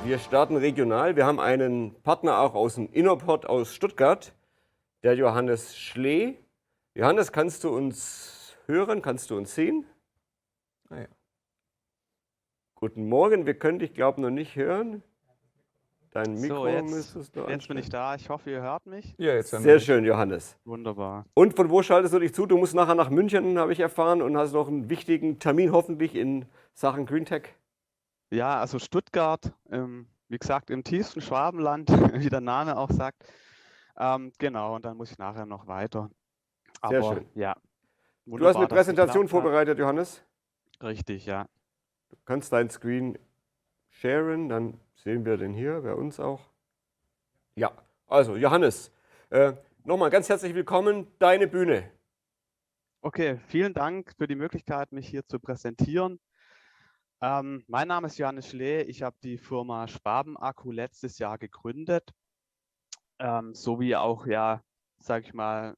Wir starten regional. Wir haben einen Partner auch aus dem Innerport aus Stuttgart, der Johannes Schlee. Johannes, kannst du uns hören? Kannst du uns sehen? Ah, ja. Guten Morgen, wir können dich, glaube ich, noch nicht hören. Dein Mikro So, müsstest du jetzt bin ich anstellen. da. Ich hoffe, ihr hört mich. Ja, jetzt hören wir Sehr dich. schön, Johannes. Wunderbar. Und von wo schaltest du dich zu? Du musst nachher nach München, habe ich erfahren, und hast noch einen wichtigen Termin hoffentlich in Sachen GreenTech. Ja, also Stuttgart, wie gesagt, im tiefsten Schwabenland, wie der Name auch sagt. Genau, und dann muss ich nachher noch weiter. Sehr Aber schön. ja, Du hast wunderbar, eine dass es Präsentation geklappt hat. vorbereitet, Johannes. Richtig, ja. Du kannst dein Screen sharen, dann sehen wir den hier, bei uns auch. Ja, also Johannes, nochmal ganz herzlich willkommen, deine Bühne. Okay, vielen Dank für die Möglichkeit, mich hier zu präsentieren. Mein Name ist Johannes Schlee. Ich habe die Firma Schwaben Akku letztes Jahr gegründet, sowie auch, ja, sage ich mal,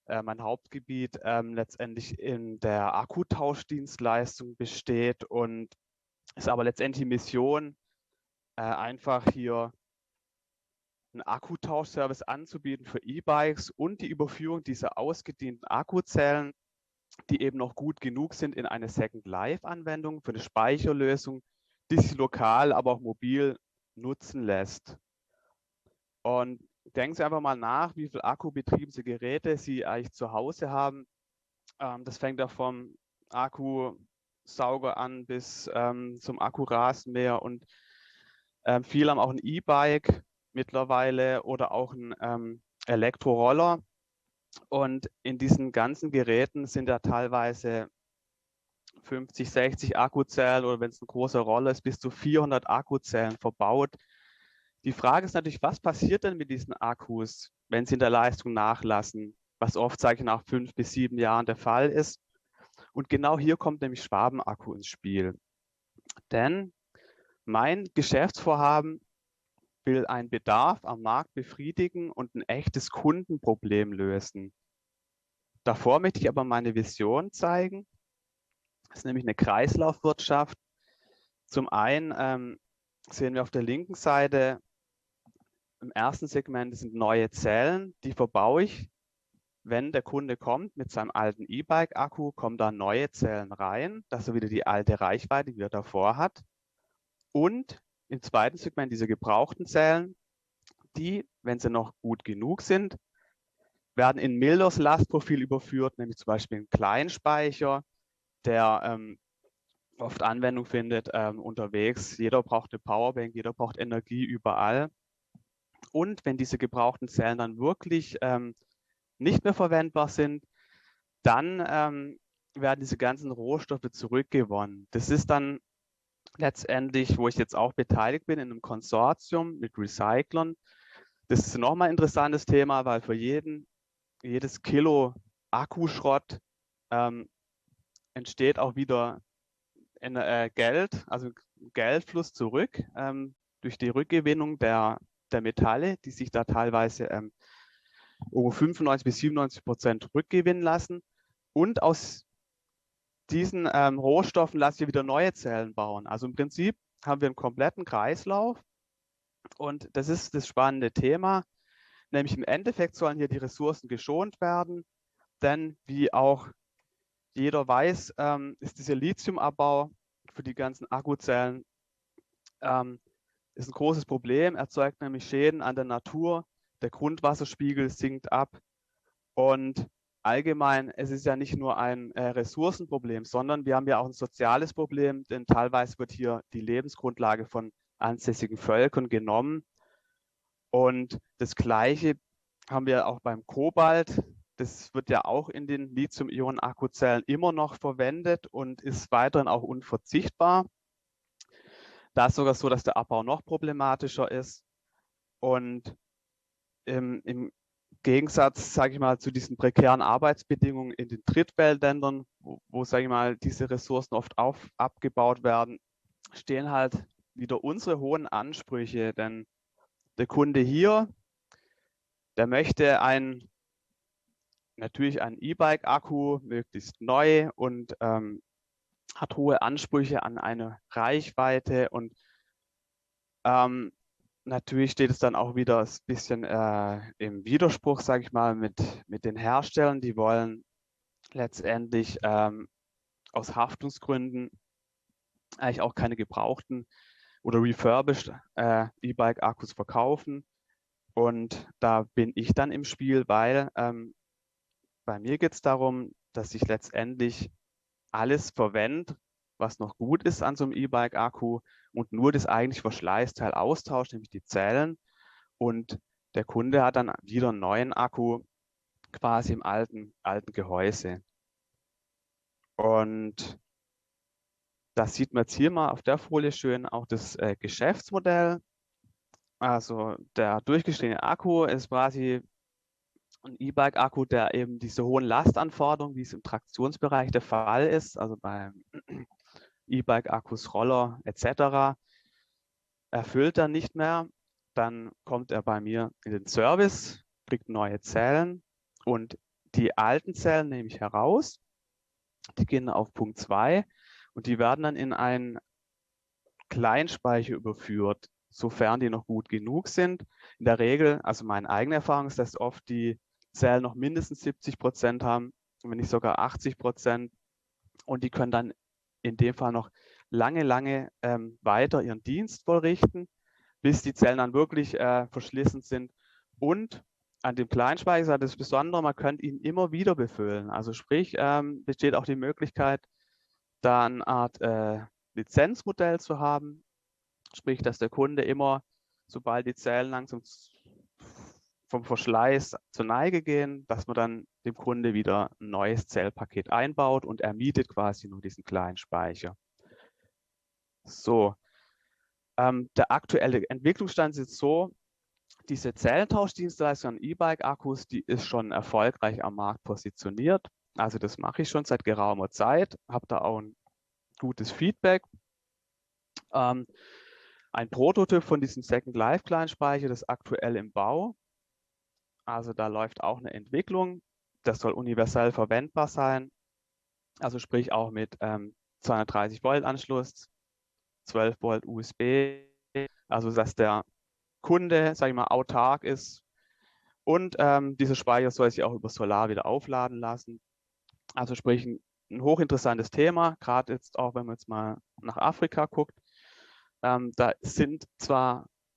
mein Hauptgebiet letztendlich in der Akkutauschdienstleistung besteht und ist aber letztendlich die Mission, einfach hier einen Akkutauschservice anzubieten für E-Bikes und die Überführung dieser ausgedienten Akkuzellen, die eben noch gut genug sind, in eine Second-Life-Anwendung für eine Speicherlösung, die sich lokal, aber auch mobil nutzen lässt. Und denken Sie einfach mal nach, wie viel akkubetriebene Geräte Sie eigentlich zu Hause haben. Das fängt ja vom Akkusauger an bis zum Akkurasenmäher und viele haben auch ein E-Bike mittlerweile oder auch ein Elektroroller. Und in diesen ganzen Geräten sind ja teilweise 50, 60 Akkuzellen oder wenn es ein großer Roller ist, bis zu 400 Akkuzellen verbaut. Die Frage ist natürlich, was passiert denn mit diesen Akkus, wenn sie in der Leistung nachlassen, was oft, sage ich, nach 5 bis 7 Jahren der Fall ist. Und genau hier kommt nämlich Schwaben Akku ins Spiel. Denn mein Geschäftsvorhaben will einen Bedarf am Markt befriedigen und ein echtes Kundenproblem lösen. Davor möchte ich aber meine Vision zeigen. Das ist nämlich eine Kreislaufwirtschaft. Zum einen sehen wir auf der linken Seite im ersten Segment sind neue Zellen, die verbaue ich. Wenn der Kunde kommt mit seinem alten E-Bike-Akku, kommen da neue Zellen rein, dass er wieder die alte Reichweite, die er davor hat. Und im zweiten Segment diese gebrauchten Zellen, die, wenn sie noch gut genug sind, werden in milderes Lastprofil überführt, nämlich zum Beispiel einen Kleinspeicher, der oft Anwendung findet unterwegs. Jeder braucht eine Powerbank, jeder braucht Energie überall. Und wenn diese gebrauchten Zellen dann wirklich nicht mehr verwendbar sind, dann werden diese ganzen Rohstoffe zurückgewonnen. Das ist dann letztendlich, wo ich jetzt auch beteiligt bin, in einem Konsortium mit Recyclern. Das ist nochmal ein interessantes Thema, weil für jedes Kilo Akkuschrott entsteht auch wieder Geld, also Geldfluss zurück durch die Rückgewinnung der Metalle, die sich da teilweise um 95 bis 97% rückgewinnen lassen. Und aus diesen Rohstoffen lassen wir wieder neue Zellen bauen. Also im Prinzip haben wir einen kompletten Kreislauf. Und das ist das spannende Thema. Nämlich im Endeffekt sollen hier die Ressourcen geschont werden. Denn wie auch jeder weiß, ist dieser Lithiumabbau für die ganzen Akkuzellen ist ein großes Problem, erzeugt nämlich Schäden an der Natur. Der Grundwasserspiegel sinkt ab. Und allgemein, es ist ja nicht nur ein Ressourcenproblem, sondern wir haben ja auch ein soziales Problem, denn teilweise wird hier die Lebensgrundlage von ansässigen Völkern genommen. Und das Gleiche haben wir auch beim Kobalt. Das wird ja auch in den Lithium-Ionen-Akkuzellen immer noch verwendet und ist weiterhin auch unverzichtbar. Da ist sogar so, dass der Abbau noch problematischer ist. Und im Gegensatz, sage ich mal, zu diesen prekären Arbeitsbedingungen in den Drittweltländern, wo sage ich mal, diese Ressourcen oft abgebaut werden, stehen halt wieder unsere hohen Ansprüche. Denn der Kunde hier, der möchte natürlich einen E-Bike-Akku, möglichst neu und hat hohe Ansprüche an eine Reichweite und Natürlich steht es dann auch wieder ein bisschen im Widerspruch, sage ich mal, mit den Herstellern. Die wollen letztendlich aus Haftungsgründen eigentlich auch keine gebrauchten oder refurbished E-Bike-Akkus verkaufen. Und da bin ich dann im Spiel, weil bei mir geht es darum, dass ich letztendlich alles verwende, was noch gut ist an so einem E-Bike-Akku und nur das eigentliche Verschleißteil austauscht, nämlich die Zellen. Und der Kunde hat dann wieder einen neuen Akku quasi im alten Gehäuse. Und das sieht man jetzt hier mal auf der Folie schön auch das Geschäftsmodell. Also der durchgestehene Akku ist quasi ein E-Bike-Akku, der eben diese hohen Lastanforderungen, wie es im Traktionsbereich der Fall ist, also bei E-Bike-Akkus, Roller etc., erfüllt er nicht mehr. Dann kommt er bei mir in den Service, kriegt neue Zellen und die alten Zellen nehme ich heraus. Die gehen auf Punkt 2 und die werden dann in einen Kleinspeicher überführt, sofern die noch gut genug sind. In der Regel, also meine eigene Erfahrung ist, dass oft die Zellen noch mindestens 70% haben, wenn nicht sogar 80%. Und die können dann in dem Fall noch lange weiter ihren Dienst vollrichten, bis die Zellen dann wirklich verschlissen sind. Und an dem Kleinspeicher das Besondere, man könnte ihn immer wieder befüllen. Also sprich, besteht auch die Möglichkeit, da eine Art Lizenzmodell zu haben. Sprich, dass der Kunde immer, sobald die Zellen langsam vom Verschleiß zur Neige gehen, dass man dann dem Kunde wieder ein neues Zellpaket einbaut und er mietet quasi nur diesen kleinen Speicher. So, der aktuelle Entwicklungsstand ist so, diese Zellentauschdienstleistung an E-Bike-Akkus, die ist schon erfolgreich am Markt positioniert. Also das mache ich schon seit geraumer Zeit, habe da auch ein gutes Feedback. Ein Prototyp von diesem Second Life Kleinspeicher, das ist aktuell im Bau. Also da läuft auch eine Entwicklung. Das soll universell verwendbar sein. Also sprich auch mit 230 Volt Anschluss, 12 Volt USB. Also dass der Kunde, sage ich mal, autark ist. Und dieser Speicher soll sich auch über Solar wieder aufladen lassen. Also sprich ein hochinteressantes Thema, gerade jetzt auch, wenn man jetzt mal nach Afrika guckt. Da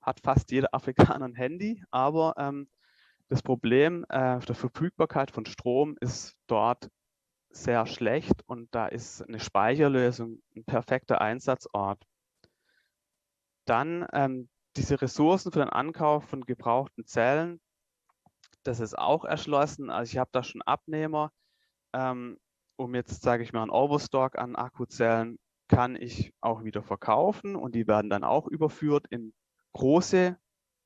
hat fast jeder Afrikaner ein Handy, aber das Problem der Verfügbarkeit von Strom ist dort sehr schlecht und da ist eine Speicherlösung ein perfekter Einsatzort. Dann diese Ressourcen für den Ankauf von gebrauchten Zellen, das ist auch erschlossen. Also ich habe da schon Abnehmer. Um jetzt, sage ich mal, einen Overstock an Akkuzellen kann ich auch wieder verkaufen und die werden dann auch überführt in große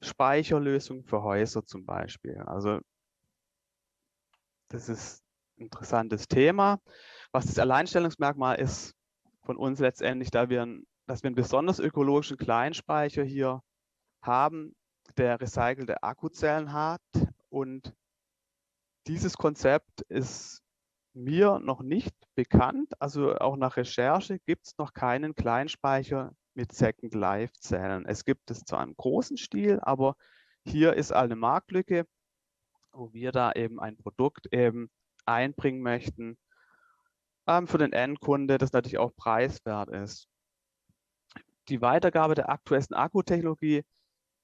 Speicherlösungen für Häuser zum Beispiel. Also das ist ein interessantes Thema. Was das Alleinstellungsmerkmal ist von uns letztendlich, dass wir einen besonders ökologischen Kleinspeicher hier haben, der recycelte Akkuzellen hat. Und dieses Konzept ist mir noch nicht bekannt. Also auch nach Recherche gibt es noch keinen Kleinspeicher mit Second Life Zellen. Es gibt es zwar im großen Stil, aber hier ist eine Marktlücke, wo wir da eben ein Produkt eben einbringen möchten für den Endkunde, das natürlich auch preiswert ist. Die Weitergabe der aktuellsten Akkutechnologie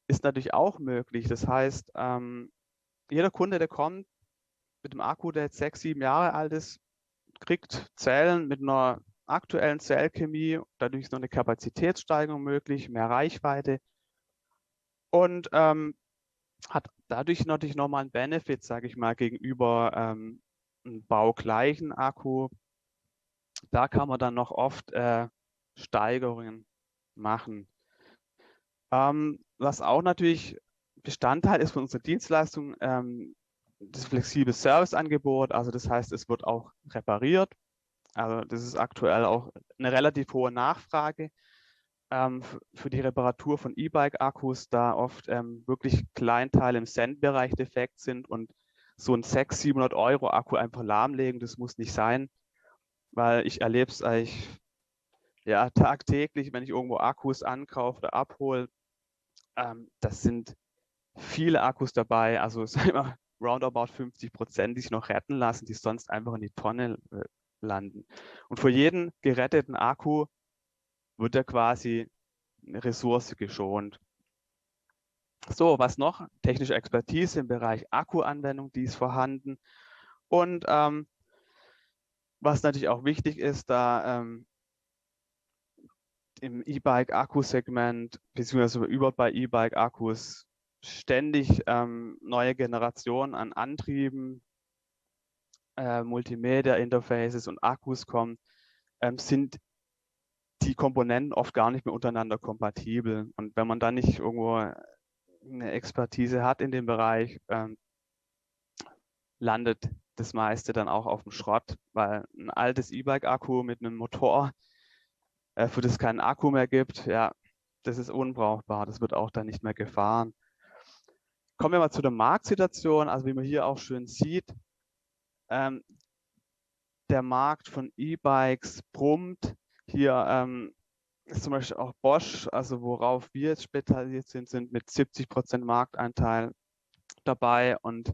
ist natürlich auch möglich. Das heißt, jeder Kunde, der kommt mit dem Akku, der jetzt 6, 7 Jahre alt ist, kriegt Zellen mit einer aktuellen Zellchemie. Dadurch ist noch eine Kapazitätssteigerung möglich, mehr Reichweite und hat dadurch natürlich nochmal einen Benefit, sage ich mal, gegenüber einem baugleichen Akku. Da kann man dann noch oft Steigerungen machen. Was auch natürlich Bestandteil ist von unserer Dienstleistung, das flexible Serviceangebot. Also das heißt, es wird auch repariert. Also das ist aktuell auch eine relativ hohe Nachfrage für die Reparatur von E-Bike-Akkus, da oft wirklich Kleinteile im Centbereich defekt sind und so ein 600, 700 Euro Akku einfach lahmlegen, das muss nicht sein, weil ich erlebe es eigentlich ja, tagtäglich, wenn ich irgendwo Akkus ankaufe oder abhole, Das sind viele Akkus dabei, also sagen wir roundabout 50%, die sich noch retten lassen, die sonst einfach in die Tonne landen. Und für jeden geretteten Akku wird ja quasi eine Ressource geschont. So, was noch? Technische Expertise im Bereich Akkuanwendung, die ist vorhanden. Und was natürlich auch wichtig ist, da im E-Bike-Akkusegment, beziehungsweise überhaupt bei E-Bike-Akkus ständig neue Generationen an Antrieben, Multimedia-Interfaces und Akkus kommen, sind die Komponenten oft gar nicht mehr untereinander kompatibel. Und wenn man dann nicht irgendwo eine Expertise hat in dem Bereich, landet das meiste dann auch auf dem Schrott, weil ein altes E-Bike-Akku mit einem Motor, für das es keinen Akku mehr gibt, ja, das ist unbrauchbar. Das wird auch dann nicht mehr gefahren. Kommen wir mal zu der Marktsituation. Also wie man hier auch schön sieht, der Markt von E-Bikes brummt. Hier ist zum Beispiel auch Bosch, also worauf wir jetzt spezialisiert sind mit 70% Marktanteil dabei. Und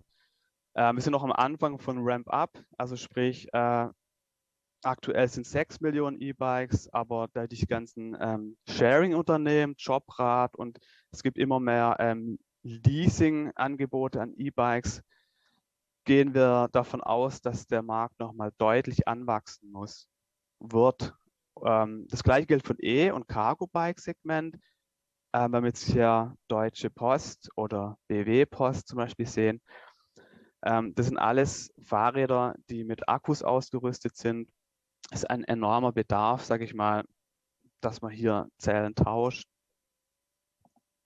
wir sind noch am Anfang von Ramp-Up, also sprich, aktuell sind 6 Millionen E-Bikes, aber da die ganzen Sharing-Unternehmen, Jobrad und es gibt immer mehr Leasing-Angebote an E-Bikes, gehen wir davon aus, dass der Markt nochmal deutlich anwachsen wird. Das gleiche gilt für E- und Cargo-Bike-Segment. Wenn wir jetzt hier Deutsche Post oder BW Post zum Beispiel sehen, das sind alles Fahrräder, die mit Akkus ausgerüstet sind. Das ist ein enormer Bedarf, sage ich mal, dass man hier Zellen tauscht.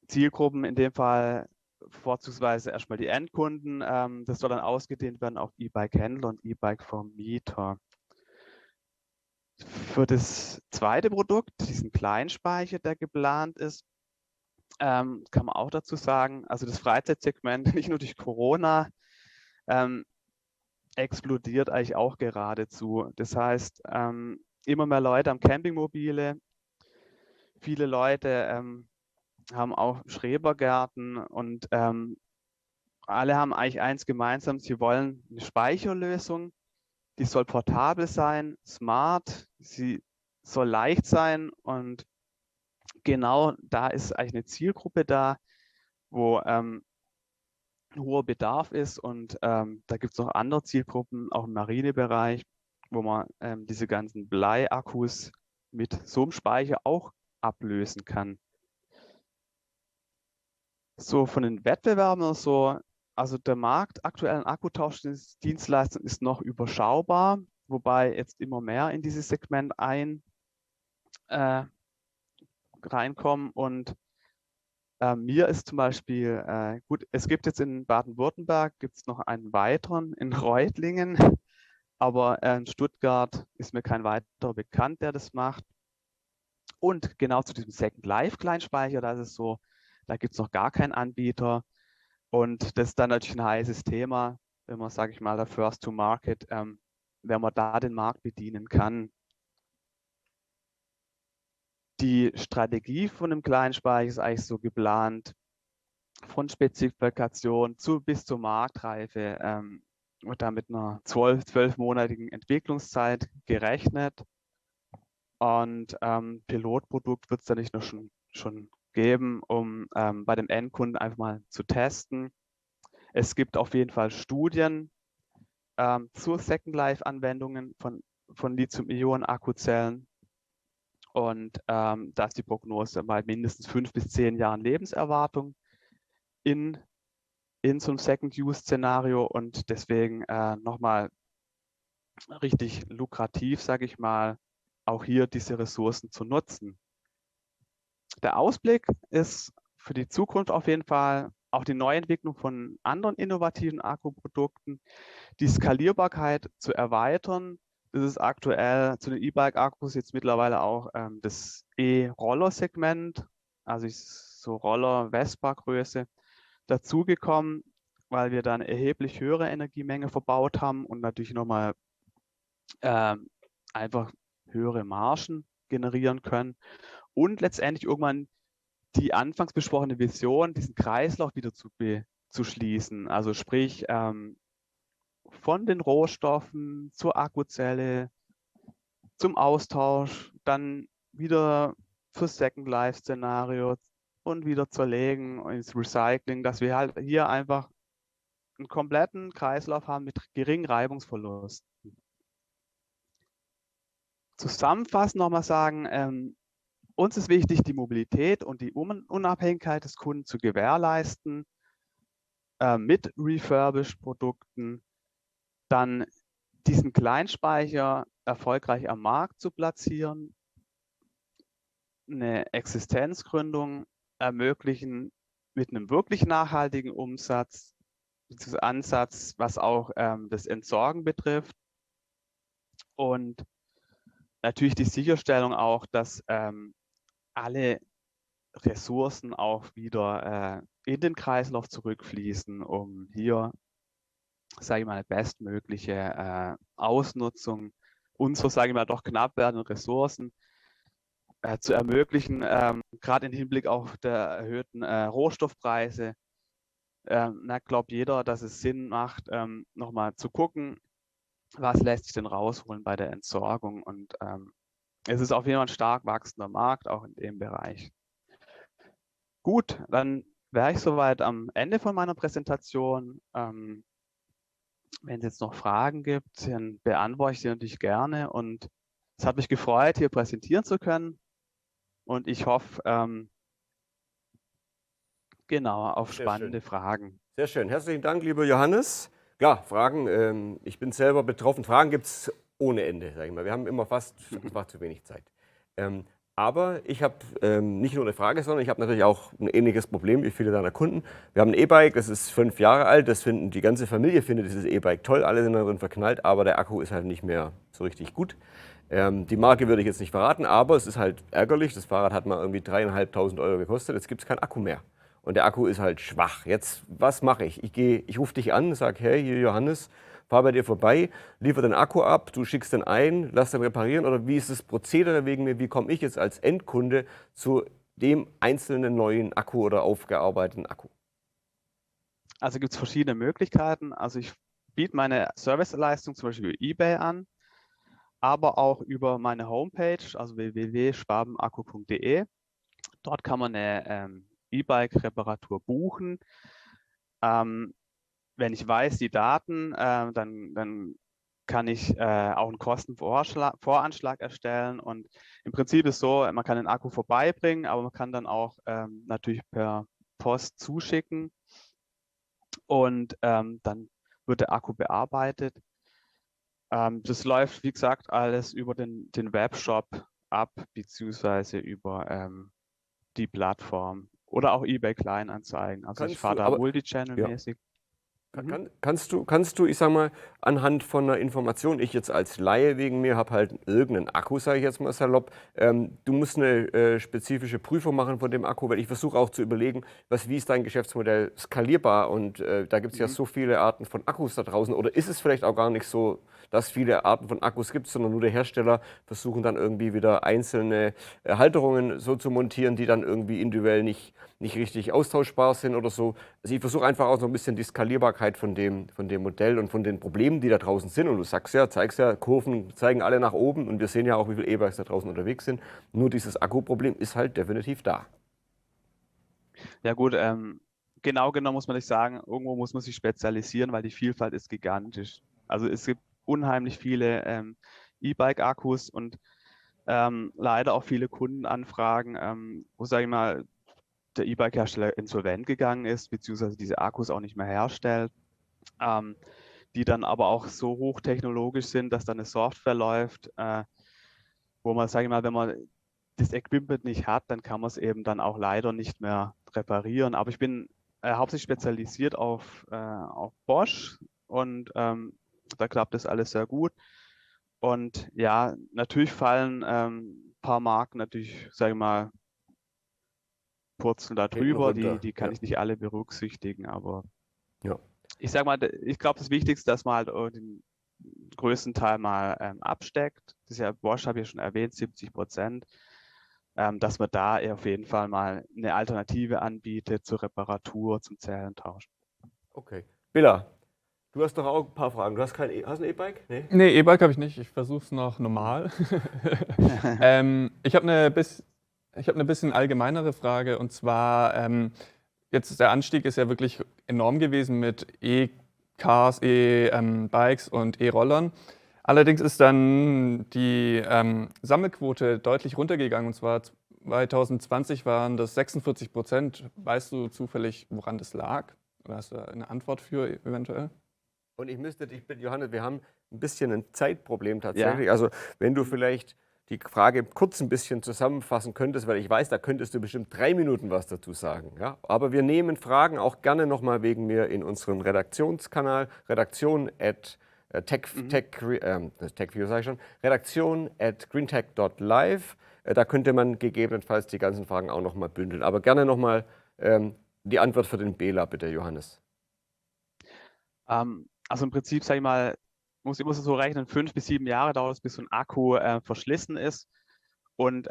Zielgruppen in dem Fall vorzugsweise erstmal die Endkunden. Das soll dann ausgedehnt werden auf E-Bike-Händler und E-Bike-Vermieter. Für das zweite Produkt, diesen Kleinspeicher, der geplant ist, kann man auch dazu sagen, also das Freizeitsegment, nicht nur durch Corona, explodiert eigentlich auch geradezu. Das heißt, immer mehr Leute haben Campingmobile, viele Leute haben auch Schrebergärten und alle haben eigentlich eins gemeinsam, sie wollen eine Speicherlösung, die soll portabel sein, smart, sie soll leicht sein und genau da ist eigentlich eine Zielgruppe da, wo hoher Bedarf ist und da gibt es noch andere Zielgruppen, auch im Marinebereich, wo man diese ganzen Bleiakkus mit so einem Speicher auch ablösen kann. So von den Wettbewerben oder so, also der Markt aktuell an Akkutauschdienstleistungen ist noch überschaubar, wobei jetzt immer mehr in dieses Segment reinkommen und mir ist zum Beispiel, gut, es gibt jetzt in Baden-Württemberg, gibt es noch einen weiteren in Reutlingen, aber in Stuttgart ist mir kein weiterer bekannt, der das macht. Und genau zu diesem Second Life Kleinspeicher, da ist es so, da gibt es noch gar keinen Anbieter. Und das ist dann natürlich ein heißes Thema, wenn man, sage ich mal, der First to Market, wenn man da den Markt bedienen kann. Die Strategie von einem Kleinspeicher ist eigentlich so geplant, von Spezifikation bis zur Marktreife wird da mit einer 12-monatigen Entwicklungszeit gerechnet. Und Pilotprodukt wird es dann nicht nur schon geben, um bei dem Endkunden einfach mal zu testen. Es gibt auf jeden Fall Studien zu Second-Life-Anwendungen von Lithium-Ionen-Akkuzellen. Und da ist die Prognose mal mindestens 5 bis 10 Jahren Lebenserwartung in so einem Second-Use-Szenario und deswegen nochmal richtig lukrativ, sage ich mal, auch hier diese Ressourcen zu nutzen. Der Ausblick ist für die Zukunft auf jeden Fall auch die Neuentwicklung von anderen innovativen Akkuprodukten, die Skalierbarkeit zu erweitern. Das ist aktuell zu den E-Bike-Akkus jetzt mittlerweile auch das E-Roller-Segment, also so Roller-Vespa-Größe, dazugekommen, weil wir dann erheblich höhere Energiemenge verbaut haben und natürlich nochmal einfach höhere Margen generieren können und letztendlich irgendwann die anfangs besprochene Vision, diesen Kreislauf wieder zu schließen. Also sprich, von den Rohstoffen zur Akkuzelle, zum Austausch, dann wieder fürs Second Life Szenario und wieder zerlegen ins Recycling, dass wir halt hier einfach einen kompletten Kreislauf haben mit geringen Reibungsverlusten. Zusammenfassend nochmal sagen, uns ist wichtig, die Mobilität und die Unabhängigkeit des Kunden zu gewährleisten, mit refurbished Produkten, dann diesen Kleinspeicher erfolgreich am Markt zu platzieren, eine Existenzgründung ermöglichen mit einem wirklich nachhaltigen Umsatz, bzw. Ansatz, was auch das Entsorgen betrifft, und natürlich die Sicherstellung auch, dass alle Ressourcen auch wieder in den Kreislauf zurückfließen, um hier, sage ich mal, eine bestmögliche Ausnutzung unserer, sage ich mal, doch knapp werdenden Ressourcen zu ermöglichen, gerade im Hinblick auf der erhöhten Rohstoffpreise. Glaubt jeder, dass es Sinn macht, nochmal zu gucken, was lässt sich denn rausholen bei der Entsorgung. Und es ist auf jeden Fall ein stark wachsender Markt, auch in dem Bereich. Gut, dann wäre ich soweit am Ende von meiner Präsentation. Wenn es jetzt noch Fragen gibt, dann beantworte ich sie natürlich gerne. Und es hat mich gefreut, hier präsentieren zu können. Und ich hoffe, genau, auf spannende Fragen. Sehr schön. Herzlichen Dank, lieber Johannes. Klar, Fragen, ich bin selber betroffen. Fragen gibt es ohne Ende, sage ich mal. Wir haben immer fast einfach zu wenig Zeit. Aber ich habe nicht nur eine Frage, sondern ich habe natürlich auch ein ähnliches Problem wie viele deiner Kunden. Wir haben ein E-Bike, das ist 5 Jahre alt, die ganze Familie findet dieses E-Bike toll, alle sind darin verknallt, aber der Akku ist halt nicht mehr so richtig gut. Die Marke würde ich jetzt nicht verraten, aber es ist halt ärgerlich. Das Fahrrad hat mal irgendwie 3.500 € gekostet, jetzt gibt es keinen Akku mehr. Und der Akku ist halt schwach. Jetzt, was mache ich? Ich rufe dich an, sage, hey, hier Johannes, fahr bei dir vorbei, liefer den Akku ab, du schickst den ein, lass den reparieren, oder wie ist das Prozedere wegen mir? Wie komme ich jetzt als Endkunde zu dem einzelnen neuen Akku oder aufgearbeiteten Akku? Also gibt es verschiedene Möglichkeiten. Also ich biete meine Serviceleistung zum Beispiel über eBay an, aber auch über meine Homepage, also www.schwabenakku.de. Dort kann man eine E-Bike-Reparatur buchen. Wenn ich weiß, die Daten, dann kann ich auch einen Kostenvoranschlag erstellen. Und im Prinzip ist es so, man kann den Akku vorbeibringen, aber man kann dann auch natürlich per Post zuschicken. Und dann wird der Akku bearbeitet. Das läuft, wie gesagt, alles über den Webshop ab, beziehungsweise über die Plattform oder auch eBay Kleinanzeigen. Also ich fahre da multichannel-mäßig. Kannst du, ich sag mal, anhand von einer Information, ich jetzt als Laie wegen mir habe halt irgendeinen Akku, sage ich jetzt mal salopp, du musst eine spezifische Prüfung machen von dem Akku, weil ich versuche auch zu überlegen, wie ist dein Geschäftsmodell skalierbar, und da gibt es ja so viele Arten von Akkus da draußen, oder ist es vielleicht auch gar nicht so, dass viele Arten von Akkus gibt, sondern nur der Hersteller versuchen dann irgendwie wieder einzelne Halterungen so zu montieren, die dann irgendwie individuell nicht richtig austauschbar sind oder so. Also ich versuche einfach auch so ein bisschen die Skalierbarkeit von dem Modell und von den Problemen, die da draußen sind. Und du zeigst ja, Kurven zeigen alle nach oben, und wir sehen ja auch, wie viele E-Bikes da draußen unterwegs sind. Nur dieses Akkuproblem ist halt definitiv da. Ja gut, genau muss man nicht sagen, irgendwo muss man sich spezialisieren, weil die Vielfalt ist gigantisch. Also es gibt unheimlich viele E-Bike-Akkus und leider auch viele Kundenanfragen, wo, sage ich mal, der E-Bike-Hersteller insolvent gegangen ist, beziehungsweise diese Akkus auch nicht mehr herstellt, die dann aber auch so hochtechnologisch sind, dass dann eine Software läuft, wo man, sage ich mal, wenn man das Equipment nicht hat, dann kann man es eben dann auch leider nicht mehr reparieren. Aber ich bin hauptsächlich spezialisiert auf Bosch, und da klappt das alles sehr gut. Und ja, natürlich fallen ein paar Marken natürlich, sage ich mal, purzeln da drüber, die kann ich nicht alle berücksichtigen, aber ich sage mal, ich glaube, das Wichtigste, dass man halt den größten Teil mal absteckt. Das ist ja, Bosch habe ich ja schon erwähnt, 70%. dass man da auf jeden Fall mal eine Alternative anbietet zur Reparatur, zum Zellentauschen. Okay. Billa, du hast doch auch ein paar Fragen. Du hast hast ein E-Bike? Nee? Nee, E-Bike habe ich nicht. Ich versuche es noch normal. Ich habe eine bisschen allgemeinere Frage, und zwar, jetzt der Anstieg ist ja wirklich enorm gewesen mit E-Cars, E-Bikes und E-Rollern. Allerdings ist dann die Sammelquote deutlich runtergegangen, und zwar 2020 waren das 46%. Weißt du zufällig, woran das lag? Oder hast du eine Antwort für eventuell? Und ich bitten, Johannes, wir haben ein bisschen ein Zeitproblem tatsächlich. Ja. Also wenn du vielleicht die Frage kurz ein bisschen zusammenfassen könntest, weil ich weiß, da könntest du bestimmt 3 Minuten was dazu sagen. Ja? Aber wir nehmen Fragen auch gerne nochmal wegen mir in unseren Redaktionskanal, redaktion@greentech.live. Da könnte man gegebenenfalls die ganzen Fragen auch nochmal bündeln. Aber gerne nochmal die Antwort für den Bela, bitte, Johannes. Also im Prinzip, sage ich mal, muss es so rechnen, 5 bis 7 Jahre dauert es, bis so ein Akku verschlissen ist. Und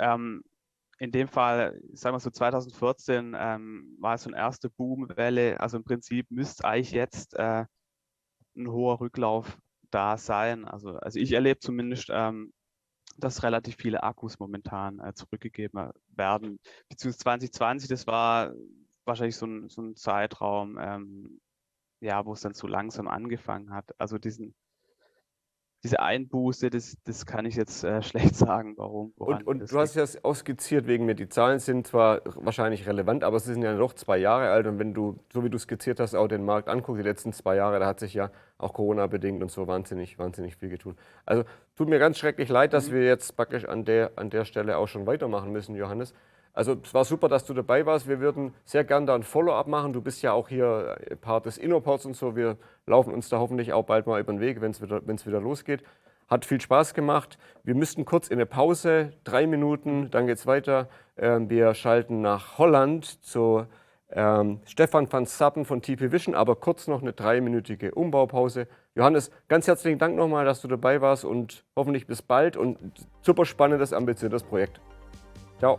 in dem Fall, sagen wir so 2014, war es so eine erste Boomwelle. Also im Prinzip müsste eigentlich jetzt ein hoher Rücklauf da sein. Also ich erlebe zumindest, dass relativ viele Akkus momentan zurückgegeben werden. Beziehungsweise 2020, das war wahrscheinlich so ein Zeitraum, ja, wo es dann so langsam angefangen hat. Also diese Einbuße, das kann ich jetzt schlecht sagen, woran Und das du hast ja auch skizziert wegen mir, die Zahlen sind zwar wahrscheinlich relevant, aber sie sind ja noch 2 Jahre alt. Und wenn du, so wie du skizziert hast, auch den Markt anguckst, die letzten 2 Jahre, da hat sich ja auch Corona-bedingt und so wahnsinnig viel getan. Also tut mir ganz schrecklich leid, dass wir jetzt praktisch an der Stelle auch schon weitermachen müssen, Johannes. Also es war super, dass du dabei warst. Wir würden sehr gern da ein Follow-up machen. Du bist ja auch hier Part des InnoPods und so. Wir laufen uns da hoffentlich auch bald mal über den Weg, wenn es wieder losgeht. Hat viel Spaß gemacht. Wir müssten kurz in eine Pause, 3 Minuten, dann geht es weiter. Wir schalten nach Holland zu Stefan van Sappen von TP Vision, aber kurz noch eine 3-minütige Umbaupause. Johannes, ganz herzlichen Dank nochmal, dass du dabei warst und hoffentlich bis bald und super spannendes, ambitioniertes Projekt. Ciao.